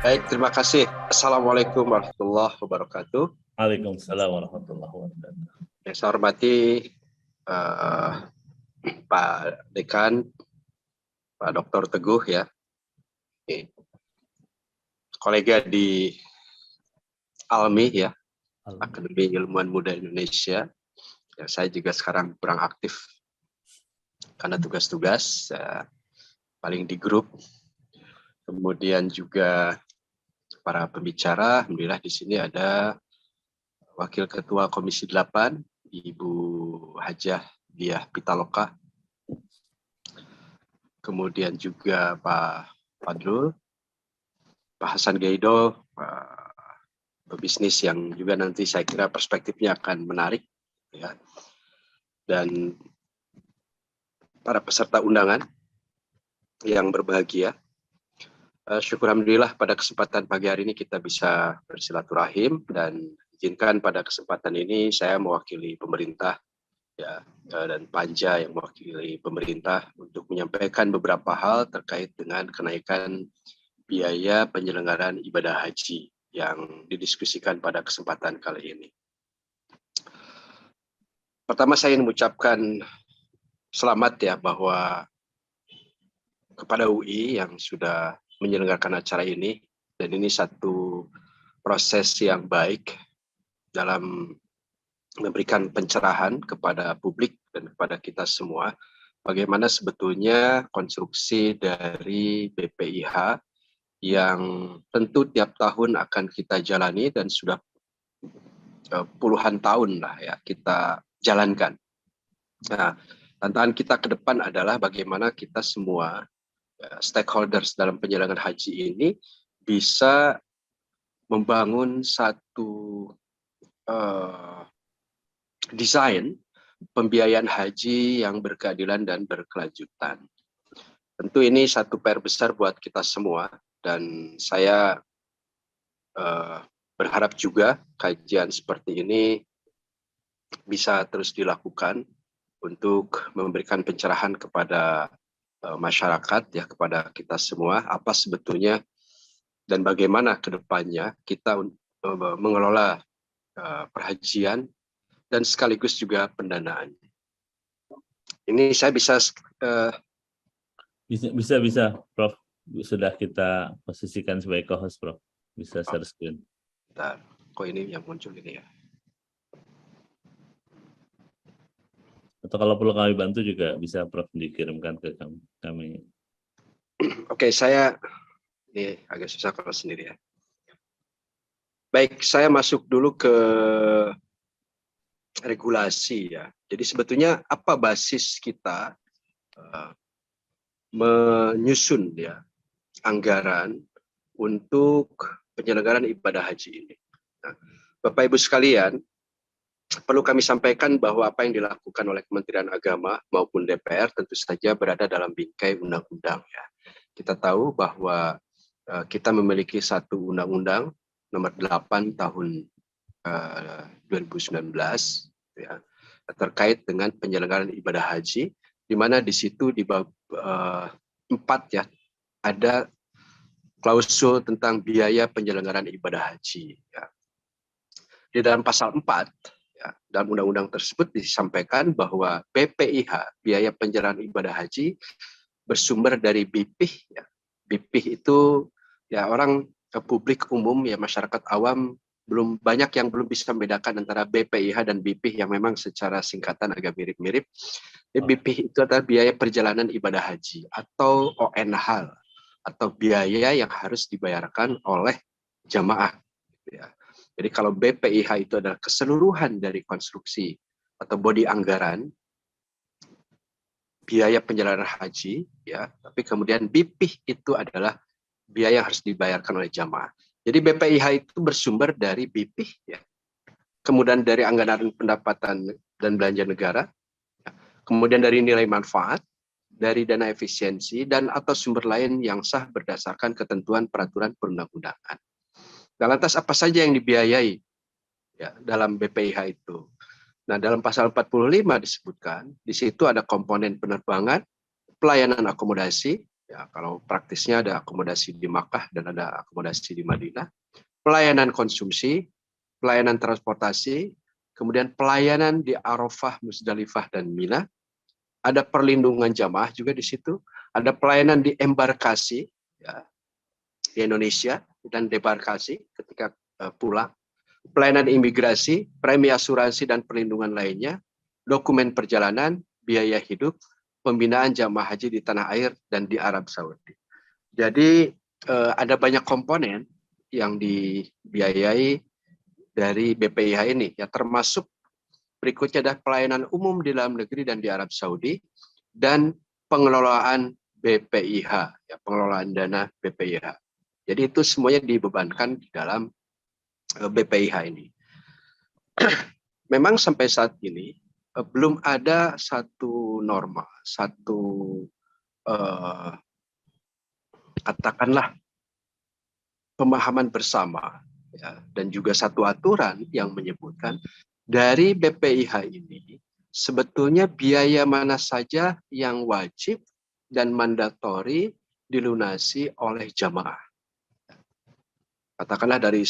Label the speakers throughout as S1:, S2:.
S1: Baik, terima kasih. Assalamualaikum warahmatullahi wabarakatuh.
S2: Waalaikumsalam warahmatullahi wabarakatuh.
S1: Yang saya hormati eh, Pak Dekan, Pak Dr. Teguh ya, kolega di ALMI ya, Akademi Ilmuwan Muda Indonesia. Ya, saya juga sekarang kurang aktif karena tugas-tugas, paling di grup. Kemudian juga para pembicara, alhamdulillah di sini ada Wakil Ketua Komisi 8, Ibu Hajah Diah Pitaloka. Kemudian juga Pak Fadlul, Pak Hasan Gaido, pebisnis yang juga nanti saya kira perspektifnya akan menarik, ya. Dan para peserta undangan yang berbahagia. Syukur alhamdulillah pada kesempatan pagi hari ini kita bisa bersilaturahim, dan izinkan pada kesempatan ini saya mewakili pemerintah ya, dan Panja yang mewakili pemerintah untuk menyampaikan beberapa hal terkait dengan kenaikan biaya penyelenggaraan ibadah haji yang didiskusikan pada kesempatan kali ini. Pertama saya ingin mengucapkan selamat ya bahwa kepada UI yang sudah menyelenggarakan acara ini, dan ini satu proses yang baik dalam memberikan pencerahan kepada publik dan kepada kita semua bagaimana sebetulnya konstruksi dari BPIH yang tentu tiap tahun akan kita jalani dan sudah puluhan tahun lah ya kita jalankan. Nah, tantangan kita ke depan adalah bagaimana kita semua stakeholders dalam penyelenggaraan haji ini bisa membangun satu desain pembiayaan haji yang berkeadilan dan berkelanjutan. Tentu ini satu PR besar buat kita semua, dan saya berharap juga kajian seperti ini bisa terus dilakukan untuk memberikan pencerahan kepada masyarakat ya, kepada kita semua apa sebetulnya dan bagaimana ke depannya kita mengelola perhajian dan sekaligus juga pendanaan. Ini saya bisa
S2: Prof. Sudah kita posisikan sebagai co-host, Prof. Bisa share screen.
S1: Bentar, kok ini yang muncul ini ya?
S2: Atau kalau perlu kami bantu juga bisa Prof dikirimkan ke kami.
S1: Oke, saya ini agak susah kalau sendiri ya. Baik, saya masuk dulu ke regulasi ya. Jadi sebetulnya apa basis kita menyusun ya anggaran untuk penyelenggaraan ibadah haji ini. Nah, Bapak Ibu sekalian, perlu kami sampaikan bahwa apa yang dilakukan oleh Kementerian Agama maupun DPR tentu saja berada dalam bingkai undang-undang ya. Kita tahu bahwa kita memiliki satu undang-undang nomor 8 tahun 2019 ya, terkait dengan penyelenggaraan ibadah haji, di mana di situ di bab 4 ya ada klausul tentang biaya penyelenggaraan ibadah haji ya. Di dalam pasal 4 ya, dalam undang-undang tersebut disampaikan bahwa BPIH biaya penyelenggaraan ibadah haji bersumber dari BPIH ya. BPIH itu ya orang publik umum ya, masyarakat awam belum banyak yang belum bisa membedakan antara BPIH dan BPIH yang memang secara singkatan agak mirip-mirip. BPIH itu adalah biaya perjalanan ibadah haji atau ONH atau biaya yang harus dibayarkan oleh jamaah. Ya. Jadi kalau BPIH itu adalah keseluruhan dari konstruksi atau bodi anggaran biaya penyelenggaraan haji, ya. Tapi kemudian BPIH itu adalah biaya yang harus dibayarkan oleh jamaah. Jadi BPIH itu bersumber dari BPIH, ya. Kemudian dari anggaran pendapatan dan belanja negara, ya. Kemudian dari nilai manfaat, dari dana efisiensi, dan atau sumber lain yang sah berdasarkan ketentuan peraturan perundang-undangan. Nah, lantas apa saja yang dibiayai ya, dalam BPIH itu? Nah, dalam pasal 45 disebutkan, di situ ada komponen penerbangan, pelayanan akomodasi, Ya, kalau praktisnya ada akomodasi di Makkah dan ada akomodasi di Madinah. Pelayanan konsumsi, pelayanan transportasi, kemudian pelayanan di Arafah, Musdalifah, dan Mina. Ada perlindungan jamaah juga di situ. Ada pelayanan di embarkasi ya, di Indonesia dan debarkasi ketika pulang. Pelayanan imigrasi, premi asuransi dan perlindungan lainnya, dokumen perjalanan, biaya hidup, pembinaan jamaah haji di tanah air dan di Arab Saudi. Jadi ada banyak komponen yang dibiayai dari BPIH ini, ya termasuk berikutnya adalah pelayanan umum di dalam negeri dan di Arab Saudi dan pengelolaan BPIH, ya pengelolaan dana BPIH. Jadi itu semuanya dibebankan di dalam BPIH ini. Memang sampai saat ini belum ada satu norma, satu katakanlah pemahaman bersama ya, dan juga satu aturan yang menyebutkan dari BPIH ini sebetulnya biaya mana saja yang wajib dan mandatori dilunasi oleh jamaah. Katakanlah dari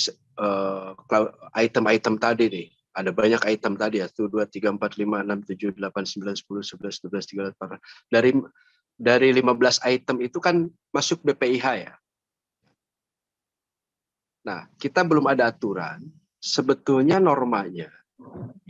S1: item-item tadi nih, ada banyak item tadi ya, 1, 2, 3, 4, 5, 6, 7, 8, 9, 10, 11, 12, 13, 14. Dari 15 item itu kan masuk BPIH ya. Nah, kita belum ada aturan, sebetulnya normanya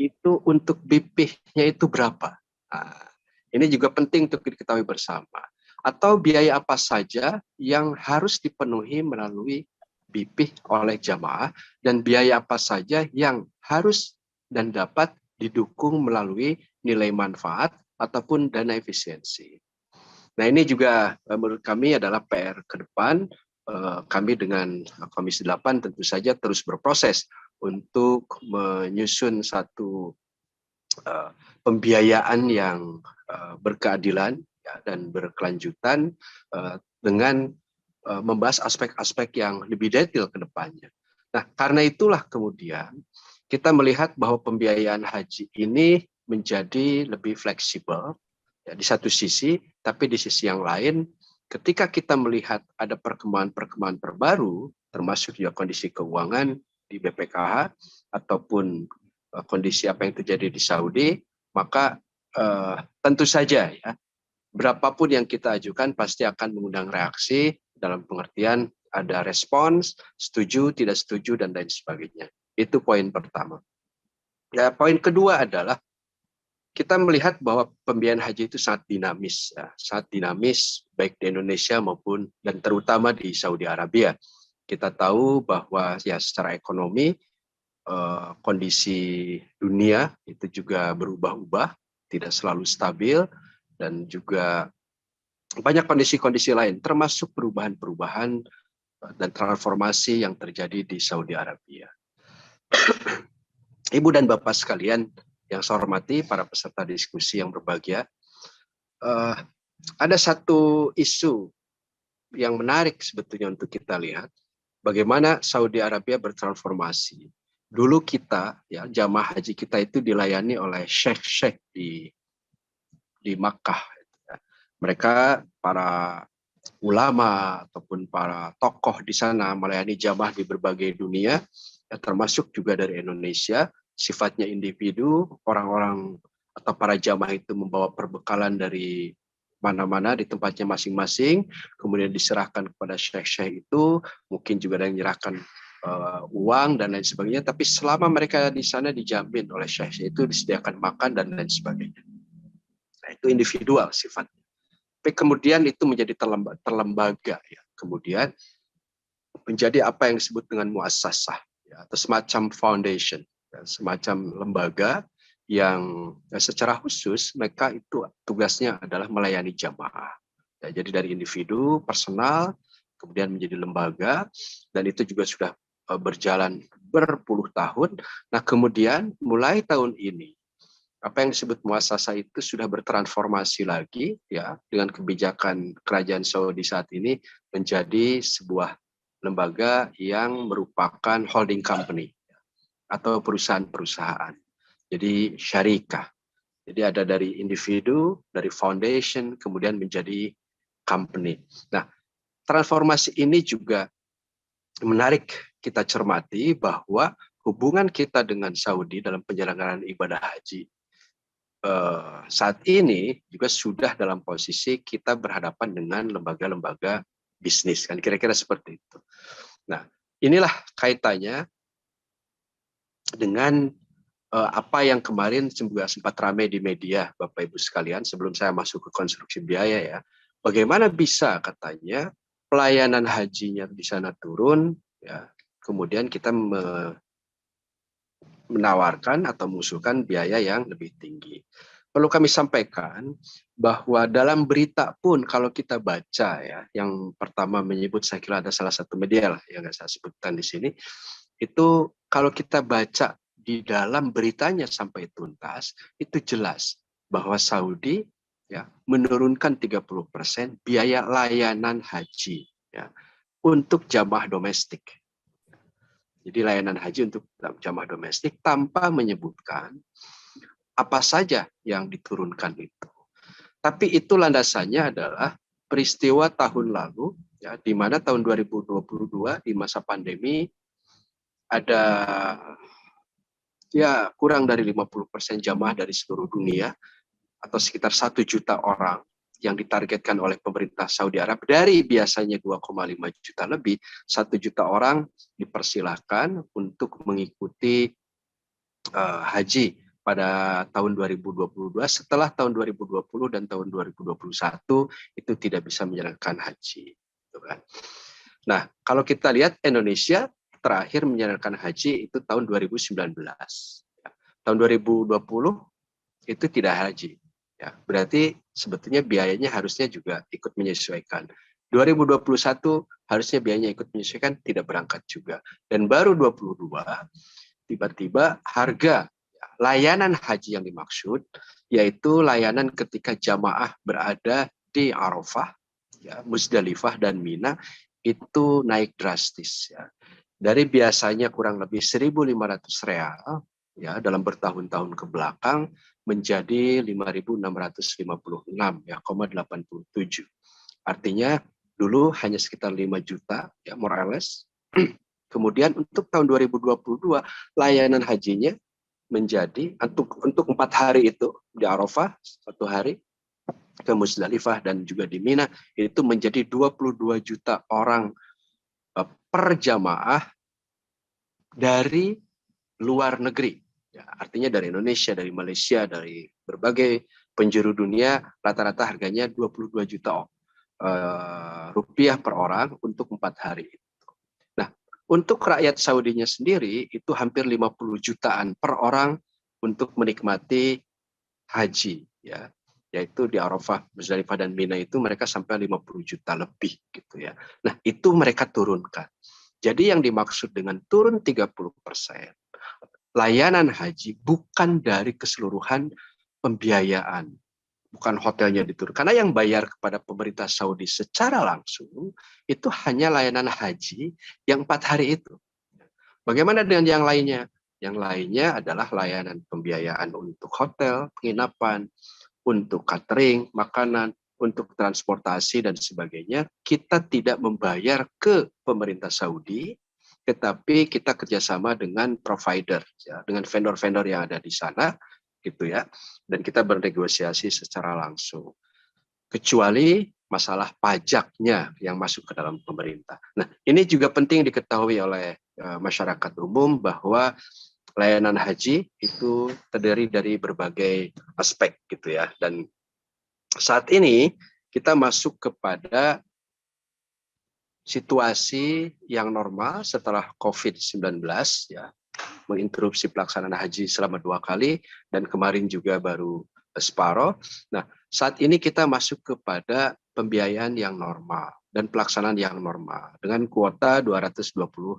S1: itu untuk BP-nya itu berapa. Nah, ini juga penting untuk diketahui bersama. Atau biaya apa saja yang harus dipenuhi melalui BP oleh jamaah, dan biaya apa saja yang harus dan dapat didukung melalui nilai manfaat ataupun dana efisiensi. Nah, ini juga menurut kami adalah PR ke depan. Kami dengan Komisi 8 tentu saja terus berproses untuk menyusun satu pembiayaan yang berkeadilan ya, dan berkelanjutan dengan membahas aspek-aspek yang lebih detail ke depannya. Nah, karena itulah kemudian kita melihat bahwa pembiayaan haji ini menjadi lebih fleksibel ya, di satu sisi, tapi di sisi yang lain ketika kita melihat ada perkembangan-perkembangan terbaru, termasuk juga kondisi keuangan di BPKH ataupun kondisi apa yang terjadi di Saudi, maka tentu saja ya, berapapun yang kita ajukan pasti akan mengundang reaksi dalam pengertian ada respons, setuju, tidak setuju, dan lain sebagainya. Itu poin pertama. Ya, poin kedua adalah kita melihat bahwa pembiayaan haji itu sangat dinamis, ya, sangat dinamis baik di Indonesia maupun dan terutama di Saudi Arabia. Kita tahu bahwa ya secara ekonomi kondisi dunia itu juga berubah-ubah, tidak selalu stabil, dan juga banyak kondisi-kondisi lain, termasuk perubahan-perubahan dan transformasi yang terjadi di Saudi Arabia. Ibu dan Bapak sekalian yang saya hormati, para peserta diskusi yang berbahagia, ada satu isu yang menarik sebetulnya untuk kita lihat, bagaimana Saudi Arabia bertransformasi. Dulu kita, ya jamaah haji kita itu dilayani oleh syekh-syekh di Makkah. Mereka para ulama ataupun para tokoh di sana melayani jamaah di berbagai dunia, ya, termasuk juga dari Indonesia. Sifatnya individu, orang-orang atau para jamaah itu membawa perbekalan dari mana-mana di tempatnya masing-masing, kemudian diserahkan kepada syekh-syekh itu, mungkin juga ada yang menyerahkan uang dan lain sebagainya, tapi selama mereka di sana dijamin oleh syekh itu disediakan makan dan lain sebagainya. Nah, itu individual sifatnya. Tapi kemudian itu menjadi terlembaga, ya. Kemudian menjadi apa yang disebut dengan muassasah, ya, atau semacam foundation, ya, semacam lembaga yang ya, secara khusus mereka itu tugasnya adalah melayani jamaah. Ya, jadi dari individu, personal, kemudian menjadi lembaga, dan itu juga sudah berjalan berpuluh tahun. Nah, kemudian mulai tahun ini apa yang disebut muassasah itu sudah bertransformasi lagi ya dengan kebijakan kerajaan Saudi saat ini menjadi sebuah lembaga yang merupakan holding company atau perusahaan-perusahaan. Jadi syarikah. Jadi ada dari individu, dari foundation, kemudian menjadi company. Nah, transformasi ini juga menarik kita cermati bahwa hubungan kita dengan Saudi dalam penyelenggaraan ibadah haji saat ini juga sudah dalam posisi kita berhadapan dengan lembaga-lembaga bisnis, kan kira-kira seperti itu. Nah, inilah kaitannya dengan apa yang kemarin juga sempat ramai di media, Bapak Ibu sekalian, sebelum saya masuk ke konstruksi biaya ya. Bagaimana bisa katanya pelayanan hajinya di sana turun, ya, kemudian kita menawarkan atau mengusulkan biaya yang lebih tinggi. Perlu kami sampaikan bahwa dalam berita pun kalau kita baca ya, yang pertama menyebut, saya kira ada salah satu media lah yang saya sebutkan di sini, itu kalau kita baca di dalam beritanya sampai tuntas, itu jelas bahwa Saudi ya menurunkan 30% biaya layanan haji ya untuk jamaah domestik. Jadi layanan haji untuk jamaah domestik tanpa menyebutkan apa saja yang diturunkan itu. Tapi itu landasannya adalah peristiwa tahun lalu, ya, di mana tahun 2022 di masa pandemi ada ya kurang dari 50% jamaah dari seluruh dunia atau sekitar 1 juta orang yang ditargetkan oleh pemerintah Saudi Arab dari biasanya 2,5 juta lebih, 1 juta orang dipersilahkan untuk mengikuti haji pada tahun 2022 setelah tahun 2020 dan tahun 2021 itu tidak bisa menjalankan haji. Gitu kan. Nah, kalau kita lihat Indonesia terakhir menjalankan haji itu tahun 2019. Ya. Tahun 2020 itu tidak haji. Ya, berarti sebetulnya biayanya harusnya juga ikut menyesuaikan. 2021 harusnya biayanya ikut menyesuaikan, tidak berangkat juga. Dan baru 22 tiba-tiba harga layanan haji yang dimaksud yaitu layanan ketika jamaah berada di Arafah, ya, Musdalifah dan Mina itu naik drastis ya. Dari biasanya kurang lebih 1.500 real ya dalam bertahun-tahun ke belakang menjadi 5.656 ya, 87. Artinya dulu hanya sekitar 5 juta ya more or less. Kemudian untuk tahun 2022 layanan hajinya menjadi untuk 4 hari itu di Arafah 1 hari, ke Musdalifah dan juga di Mina itu menjadi 22 juta orang per jamaah dari luar negeri. Ya, artinya dari Indonesia, dari Malaysia, dari berbagai penjuru dunia, rata-rata harganya 22 juta rupiah per orang untuk 4 hari. Nah, untuk rakyat Saudinya sendiri itu hampir 50 jutaan per orang untuk menikmati haji, ya, yaitu di Arafah, Musdalifah dan Mina itu mereka sampai 50 juta lebih gitu ya. Nah, itu mereka turunkan. Jadi yang dimaksud dengan turun 30%, layanan haji bukan dari keseluruhan pembiayaan, bukan hotelnya diturunkan. Karena yang bayar kepada pemerintah Saudi secara langsung itu hanya layanan haji yang 4 hari itu. Bagaimana dengan yang lainnya? Yang lainnya adalah layanan pembiayaan untuk hotel, penginapan, untuk catering, makanan, untuk transportasi dan sebagainya. Kita tidak membayar ke pemerintah Saudi, tetapi kita kerjasama dengan provider, ya, dengan vendor-vendor yang ada di sana, gitu ya. Dan kita bernegosiasi secara langsung. Kecuali masalah pajaknya yang masuk ke dalam pemerintah. Nah, ini juga penting diketahui oleh masyarakat umum bahwa layanan haji itu terdiri dari berbagai aspek gitu ya. Dan saat ini kita masuk kepada situasi yang normal setelah COVID-19 ya, menginterupsi pelaksanaan haji selama 2 kali dan kemarin juga baru separuh. Nah, saat ini kita masuk kepada pembiayaan yang normal dan pelaksanaan yang normal dengan kuota 221.000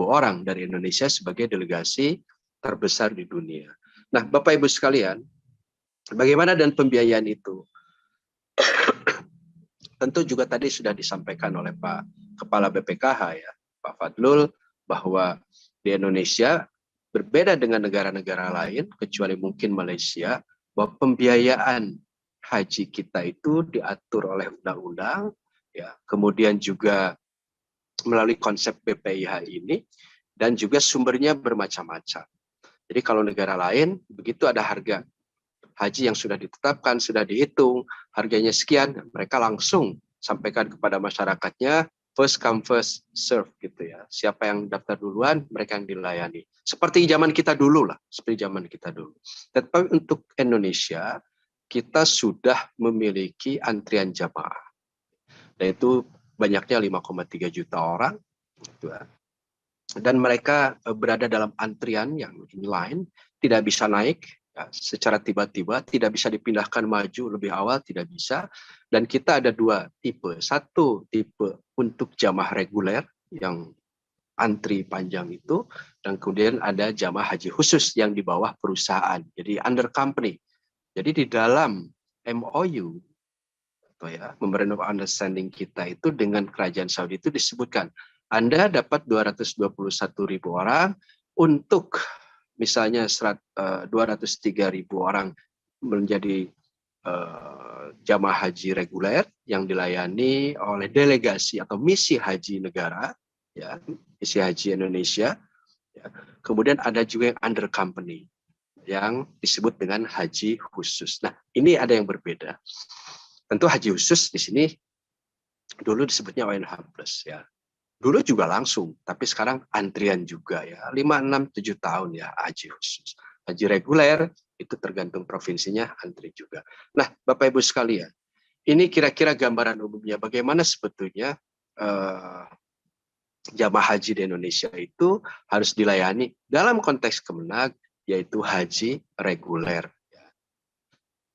S1: orang dari Indonesia sebagai delegasi terbesar di dunia. Nah, Bapak Ibu sekalian, bagaimana dengan pembiayaan itu? Tentu juga tadi sudah disampaikan oleh Pak Kepala BPKH ya, Pak Fadlul, bahwa di Indonesia berbeda dengan negara-negara lain, kecuali mungkin Malaysia, bahwa pembiayaan haji kita itu diatur oleh undang-undang, ya, kemudian juga melalui konsep BPIH ini, dan juga sumbernya bermacam-macam. Jadi kalau negara lain, begitu ada harga haji yang sudah ditetapkan, sudah dihitung, harganya sekian, mereka langsung sampaikan kepada masyarakatnya, first come first serve gitu ya. Siapa yang daftar duluan, mereka yang dilayani. Seperti zaman kita dulu lah, seperti zaman kita dulu. Tetapi untuk Indonesia, kita sudah memiliki antrian jamaah. Dan itu banyaknya 5,3 juta orang. Gitu ya. Dan mereka berada dalam antrian yang lain, tidak bisa naik ya, secara tiba-tiba, tidak bisa dipindahkan maju lebih awal, tidak bisa. Dan kita ada dua tipe. Satu tipe untuk jamaah reguler yang antri panjang itu, dan kemudian ada jamaah haji khusus yang di bawah perusahaan, jadi under company. Jadi di dalam MOU, atau ya, Memorandum of Understanding kita itu dengan Kerajaan Saudi itu disebutkan, Anda dapat 221.000 orang untuk misalnya 203.000 orang menjadi jamaah haji reguler yang dilayani oleh delegasi atau misi haji negara, ya, misi haji Indonesia. Ya. Kemudian ada juga yang under company yang disebut dengan haji khusus. Nah, ini ada yang berbeda. Tentu haji khusus di sini dulu disebutnya ONH plus ya. Dulu juga langsung, tapi sekarang antrian juga ya. 5, 6, 7 tahun ya haji khusus. Haji reguler itu tergantung provinsinya, antri juga. Nah, Bapak Ibu sekalian, ini kira-kira gambaran umumnya bagaimana sebetulnya jamaah haji di Indonesia itu harus dilayani dalam konteks Kemenag, yaitu haji reguler.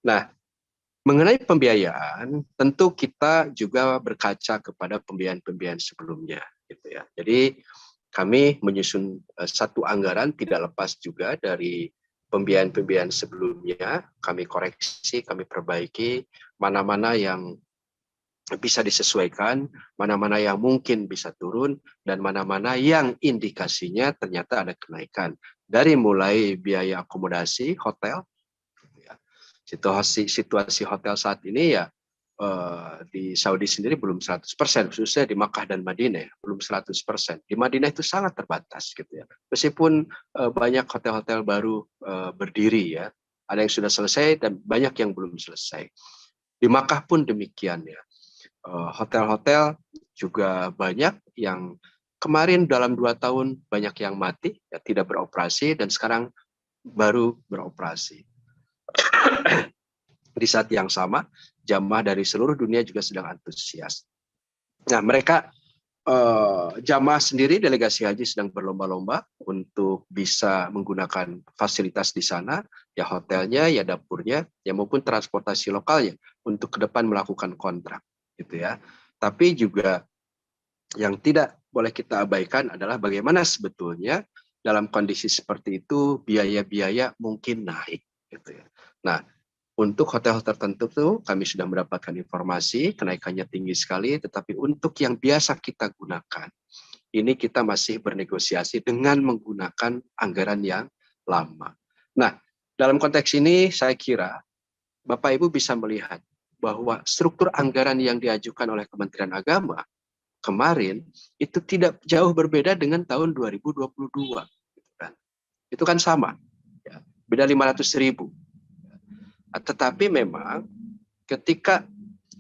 S1: Nah, mengenai pembiayaan, tentu kita juga berkaca kepada pembiayaan-pembiayaan sebelumnya, gitu ya. Jadi kami menyusun satu anggaran tidak lepas juga dari pembiayaan-pembiayaan sebelumnya. Kami koreksi, kami perbaiki mana-mana yang bisa disesuaikan, mana-mana yang mungkin bisa turun, dan mana-mana yang indikasinya ternyata ada kenaikan. Dari mulai biaya akomodasi hotel. Situasi hotel saat ini ya di Saudi sendiri belum 100%, khususnya di Makkah dan Madinah ya, belum 100%. Di Madinah itu sangat terbatas gitu ya. Meskipun banyak hotel-hotel baru berdiri ya, ada yang sudah selesai dan banyak yang belum selesai. Di Makkah pun demikian ya. Hotel-hotel juga banyak yang kemarin dalam 2 tahun banyak yang mati ya, tidak beroperasi, dan sekarang baru beroperasi. Di saat yang sama, jamaah dari seluruh dunia juga sedang antusias. Nah, mereka jamaah sendiri, delegasi haji sedang berlomba-lomba untuk bisa menggunakan fasilitas di sana, ya hotelnya, ya dapurnya, ya maupun transportasi lokalnya untuk ke depan melakukan kontrak, gitu ya. Tapi juga yang tidak boleh kita abaikan adalah bagaimana sebetulnya dalam kondisi seperti itu biaya-biaya mungkin naik, gitu ya. Nah, untuk hotel-hotel tertentu kami sudah mendapatkan informasi kenaikannya tinggi sekali, tetapi untuk yang biasa kita gunakan, ini kita masih bernegosiasi dengan menggunakan anggaran yang lama. Nah, dalam konteks ini saya kira Bapak Ibu bisa melihat bahwa struktur anggaran yang diajukan oleh Kementerian Agama kemarin itu tidak jauh berbeda dengan tahun 2022. Itu kan sama, ya, beda 500.000. Tetapi memang ketika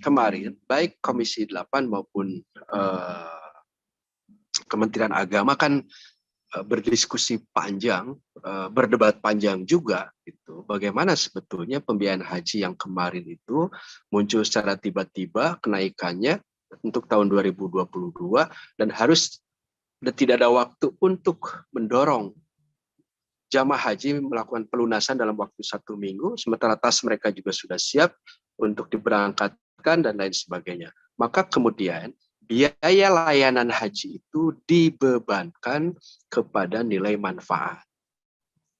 S1: kemarin baik Komisi 8 maupun Kementerian Agama kan berdiskusi panjang, berdebat panjang juga itu bagaimana sebetulnya pembiayaan haji yang kemarin itu muncul secara tiba-tiba kenaikannya untuk tahun 2022 dan tidak ada waktu untuk mendorong jamaah haji melakukan pelunasan dalam waktu 1 minggu, sementara tas mereka juga sudah siap untuk diberangkatkan dan lain sebagainya. Maka kemudian biaya layanan haji itu dibebankan kepada nilai manfaat.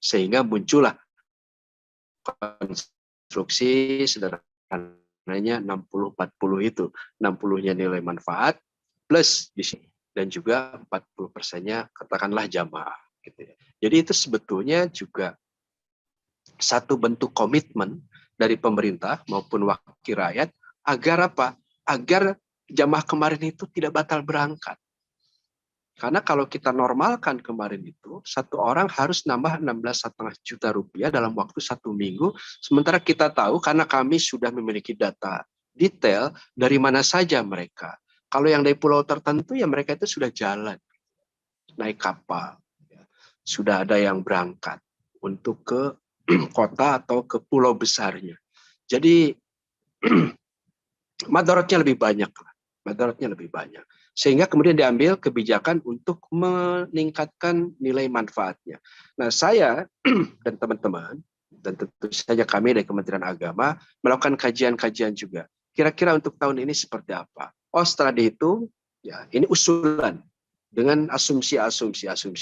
S1: Sehingga muncullah konstruksi sederhananya 60-40 itu. 60-nya nilai manfaat plus di sini. Dan juga 40%-nya katakanlah jamaah. Gitu ya. Jadi itu sebetulnya juga satu bentuk komitmen dari pemerintah maupun wakil rakyat agar apa? Agar jamaah kemarin itu tidak batal berangkat. Karena kalau kita normalkan kemarin itu, satu orang harus nambah 16,5 juta rupiah dalam waktu 1 minggu. Sementara kita tahu karena kami sudah memiliki data detail dari mana saja mereka. Kalau yang dari pulau tertentu ya mereka itu sudah jalan, naik kapal. Sudah ada yang berangkat untuk ke kota atau ke pulau besarnya. Jadi madaratnya lebih banyak lah. Madaratnya lebih banyak. Sehingga kemudian diambil kebijakan untuk meningkatkan nilai manfaatnya. Nah, saya dan teman-teman, dan tentu saja kami dari Kementerian Agama, melakukan kajian-kajian juga. Kira-kira untuk tahun ini seperti apa? Oh, setelah dihitung, ya ini usulan. Dengan asumsi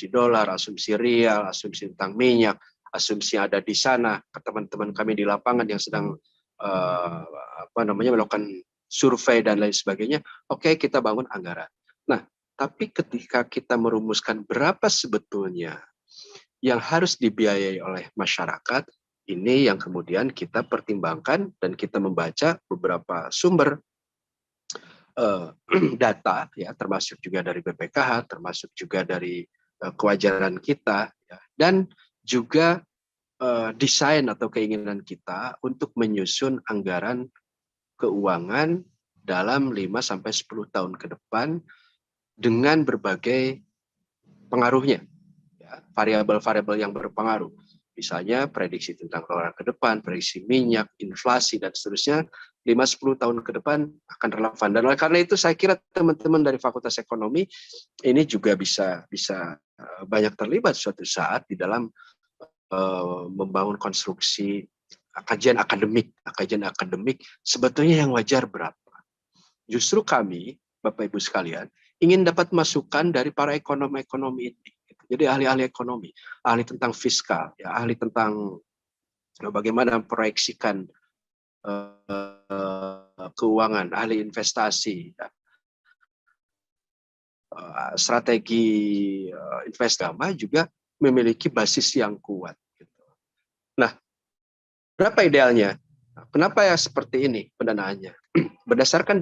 S1: dolar, asumsi rial, asumsi tentang minyak, asumsi yang ada di sana, ke teman-teman kami di lapangan yang sedang melakukan survei dan lain sebagainya, oke, kita bangun anggaran. Nah, tapi ketika kita merumuskan berapa sebetulnya yang harus dibiayai oleh masyarakat, ini yang kemudian kita pertimbangkan dan kita membaca beberapa sumber data, ya, termasuk juga dari BPKH, termasuk juga dari kewajaran kita, ya, dan juga desain atau keinginan kita untuk menyusun anggaran keuangan dalam 5-10 tahun ke depan dengan berbagai pengaruhnya, ya, variabel-variabel yang berpengaruh. Misalnya prediksi tentang dolar ke depan, prediksi minyak, inflasi, dan seterusnya, 5-10 tahun ke depan akan relevan. Dan oleh karena itu saya kira teman-teman dari Fakultas Ekonomi ini juga bisa banyak terlibat suatu saat di dalam membangun konstruksi kajian akademik sebetulnya yang wajar berapa. Justru kami, Bapak Ibu sekalian, ingin dapat masukan dari para ekonomi ini. Jadi ahli-ahli ekonomi, ahli tentang fiskal, ya, ahli tentang bagaimana memproyeksikan keuangan, ahli investasi, ya, strategi investasi juga memiliki basis yang kuat. Nah, berapa idealnya? Kenapa ya seperti ini pendanaannya? Berdasarkan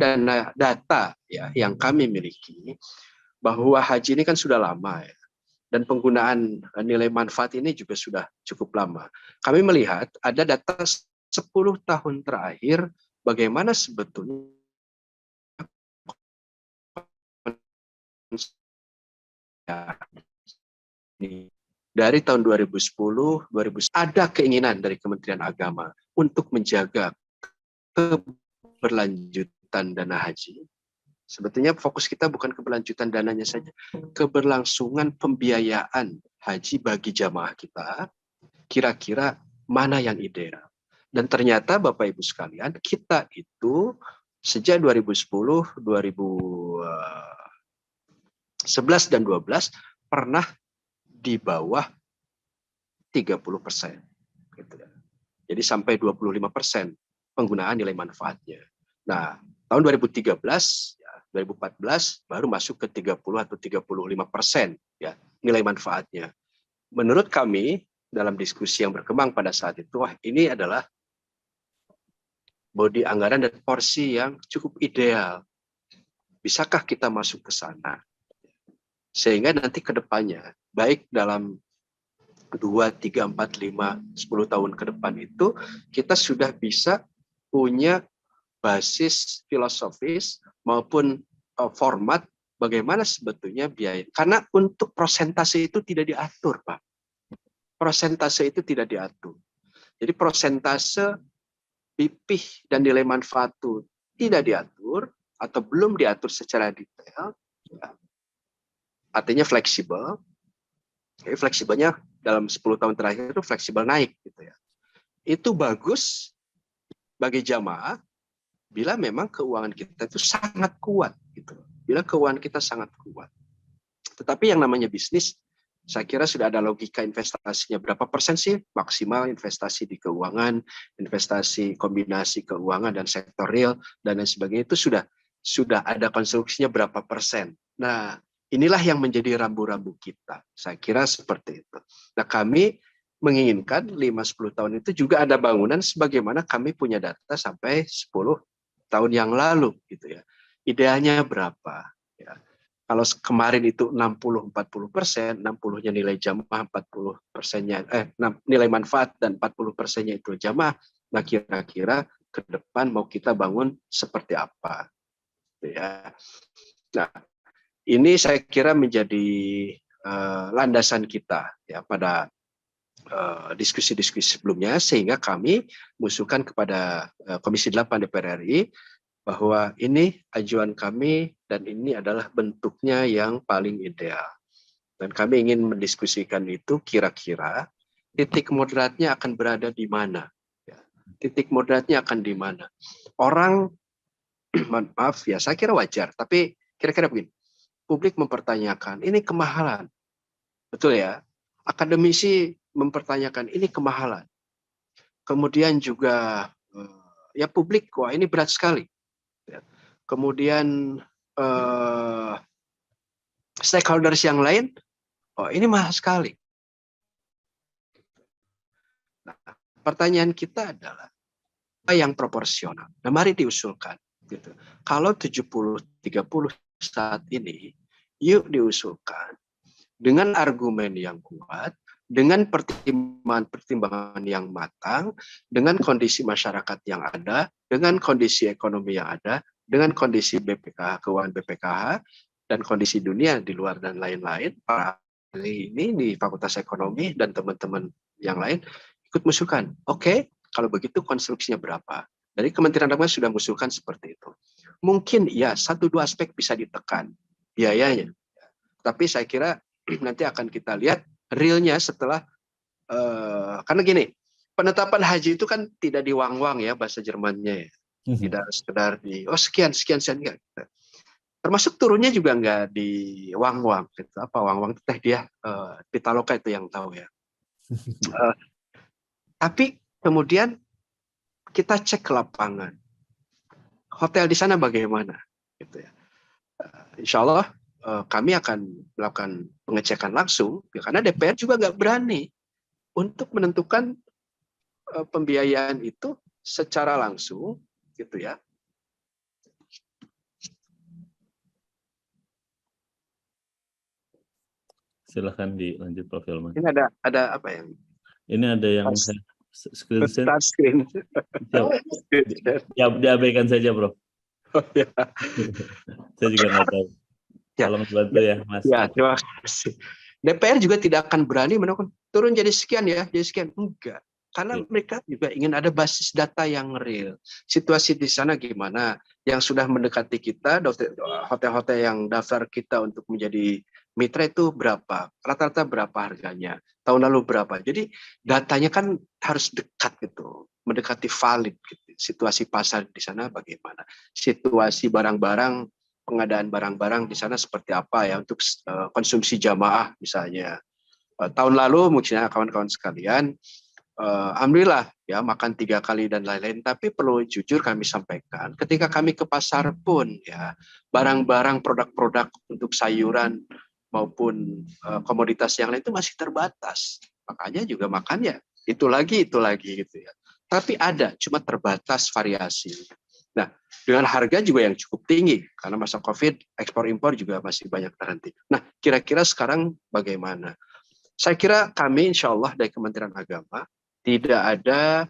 S1: data ya yang kami miliki, bahwa haji ini kan sudah lama ya, dan penggunaan nilai manfaat ini juga sudah cukup lama. Kami melihat ada data 10 tahun terakhir bagaimana sebetulnya dari tahun 2010, ada keinginan dari Kementerian Agama untuk menjaga keberlanjutan dana haji. Sebetulnya fokus kita bukan keberlanjutan dananya saja, keberlangsungan pembiayaan haji bagi jamaah kita, kira-kira mana yang ideal. Dan ternyata Bapak Ibu sekalian, kita itu sejak 2010, 2011 dan 12 pernah di bawah 30%. Gitu ya. Jadi sampai 25% penggunaan nilai manfaatnya. Nah, tahun 2013, ya, 2014 baru masuk ke 30 atau 35% ya nilai manfaatnya. Menurut kami dalam diskusi yang berkembang pada saat itu, wah ini adalah bodi anggaran dan porsi yang cukup ideal. Bisakah kita masuk ke sana? Sehingga nanti ke depannya, baik dalam 2, 3, 4, 5, 10 tahun ke depan itu, kita sudah bisa punya basis filosofis maupun format bagaimana sebetulnya biaya. Karena untuk prosentase itu tidak diatur, Pak. Prosentase itu tidak diatur. Jadi prosentase BPIH dan nilai manfaat itu tidak diatur atau belum diatur secara detail, ya. Artinya fleksibel. Jadi fleksibelnya dalam 10 tahun terakhir itu fleksibel naik, gitu ya. Itu bagus bagi jamaah bila memang keuangan kita itu sangat kuat, gitu. Bila keuangan kita sangat kuat. Tetapi yang namanya bisnis, saya kira sudah ada logika investasinya. Berapa persen sih maksimal investasi di keuangan, investasi kombinasi keuangan dan sektor real dan lain sebagainya, itu sudah ada konstruksinya berapa persen. Nah, inilah yang menjadi rambu-rambu kita. Saya kira seperti itu. Nah, kami menginginkan 5-10 tahun itu juga ada bangunan sebagaimana kami punya data sampai 10 tahun yang lalu gitu ya. Idealnya berapa? Ya. Kalau kemarin itu 60-40%, 60-nya nilai jamaah, 40%-nya nilai manfaat dan 40%-nya itu jamaah. Nah kira-kira ke depan mau kita bangun seperti apa? Gitu ya. Nah ini saya kira menjadi landasan kita ya pada diskusi-diskusi sebelumnya, sehingga kami mengusulkan kepada Komisi 8 DPR RI bahwa ini ajuan kami dan ini adalah bentuknya yang paling ideal. Dan kami ingin mendiskusikan itu kira-kira titik moderatnya akan berada di mana. Ya. Titik moderatnya akan di mana. Orang, maaf ya, saya kira wajar, tapi kira-kira begini, publik mempertanyakan, ini kemahalan. Betul ya? Akademisi mempertanyakan, ini kemahalan. Kemudian juga ya publik, wah ini berat sekali. Kemudian stakeholders yang lain, oh ini mahal sekali. Nah, pertanyaan kita adalah apa yang proporsional? Nah, mari diusulkan. Gitu. Kalau 70-30 saat ini, yuk diusulkan dengan argumen yang kuat, dengan pertimbangan yang matang, dengan kondisi masyarakat yang ada, dengan kondisi ekonomi yang ada, dengan kondisi BPKH, keuangan BPKH, dan kondisi dunia di luar dan lain-lain, para ahli ini di Fakultas Ekonomi dan teman-teman yang lain ikut mengusulkan. Oke, kalau begitu konstruksinya berapa? Dari Kementerian Agama sudah mengusulkan seperti itu. Mungkin ya 1-2 aspek bisa ditekan biayanya. Tapi saya kira nanti akan kita lihat realnya setelah karena gini, penetapan haji itu kan tidak diwang-wang ya bahasa Jermannya ya. Tidak sekedar di sekian enggak. Termasuk turunnya juga enggak di wang-wang gitu. Apa wang-wang itu teh dia Pitaloka itu yang tahu ya. Tapi kemudian kita cek ke lapangan. Hotel di sana bagaimana gitu ya. Insya Allah kami akan melakukan pengecekan langsung ya, karena DPR juga nggak berani untuk menentukan pembiayaan itu secara langsung gitu ya.
S2: Silakan dilanjut Prof. Hilman.
S1: Ini ada apa yang?
S2: Ini ada yang screen share.
S1: Screen.
S2: Ya, diabaikan saja, Prof.
S1: Oh, ya.
S2: Saya juga nggak tahu.
S1: Ya.
S2: Tolong bantu ya, Mas.
S1: Ya, terima kasih. DPR juga tidak akan berani menentukan turun jadi sekian ya, jadi sekian. Enggak. Karena mereka juga ingin ada basis data yang real. Situasi di sana gimana? Yang sudah mendekati kita, hotel-hotel yang daftar kita untuk menjadi mitra itu berapa? Rata-rata berapa harganya? Tahun lalu berapa? Jadi datanya kan harus dekat gitu, mendekati valid gitu. Situasi pasar di sana bagaimana? Situasi barang-barang, pengadaan barang-barang di sana seperti apa ya untuk konsumsi jamaah misalnya. Tahun lalu mungkin kawan-kawan sekalian, alhamdulillah ya makan 3 kali dan lain-lain, tapi perlu jujur kami sampaikan ketika kami ke pasar pun ya barang-barang produk-produk untuk sayuran maupun komoditas yang lain itu masih terbatas, makanya juga makannya itu lagi gitu ya, tapi ada cuma terbatas variasi. Nah dengan harga juga yang cukup tinggi karena masa COVID ekspor impor juga masih banyak terhenti. Nah kira-kira sekarang bagaimana? Saya kira kami insya Allah dari Kementerian Agama tidak ada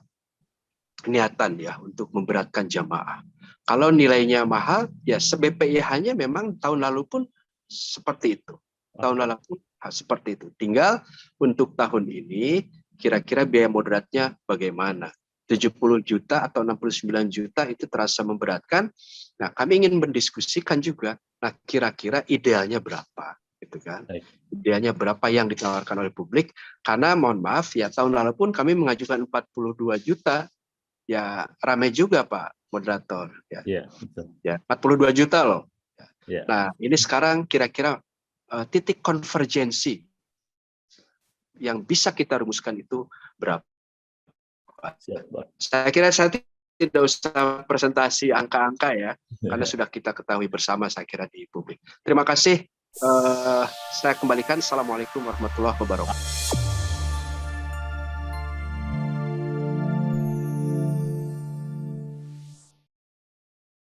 S1: niatan ya untuk memberatkan jamaah. Kalau nilainya mahal, ya se-BPIH-nya memang tahun lalu pun seperti itu. Tahun lalu pun seperti itu. Tinggal untuk tahun ini, kira-kira biaya moderatnya bagaimana? 70 juta atau 69 juta itu terasa memberatkan. Nah, kami ingin mendiskusikan juga, nah kira-kira idealnya berapa? Gitu kan. Idealnya berapa yang ditawarkan oleh publik, karena mohon maaf ya tahun lalu pun kami mengajukan 42 juta ya ramai juga Pak moderator ya.
S2: Ya, betul.
S1: Ya 42 juta loh
S2: ya.
S1: Nah ini sekarang kira-kira titik konvergensi yang bisa kita rumuskan itu berapa?
S2: Siap, Pak.
S1: Saya kira saya tidak usah presentasi angka-angka ya karena sudah kita ketahui bersama saya kira di publik. Terima kasih. Saya kembalikan. Assalamualaikum warahmatullahi wabarakatuh.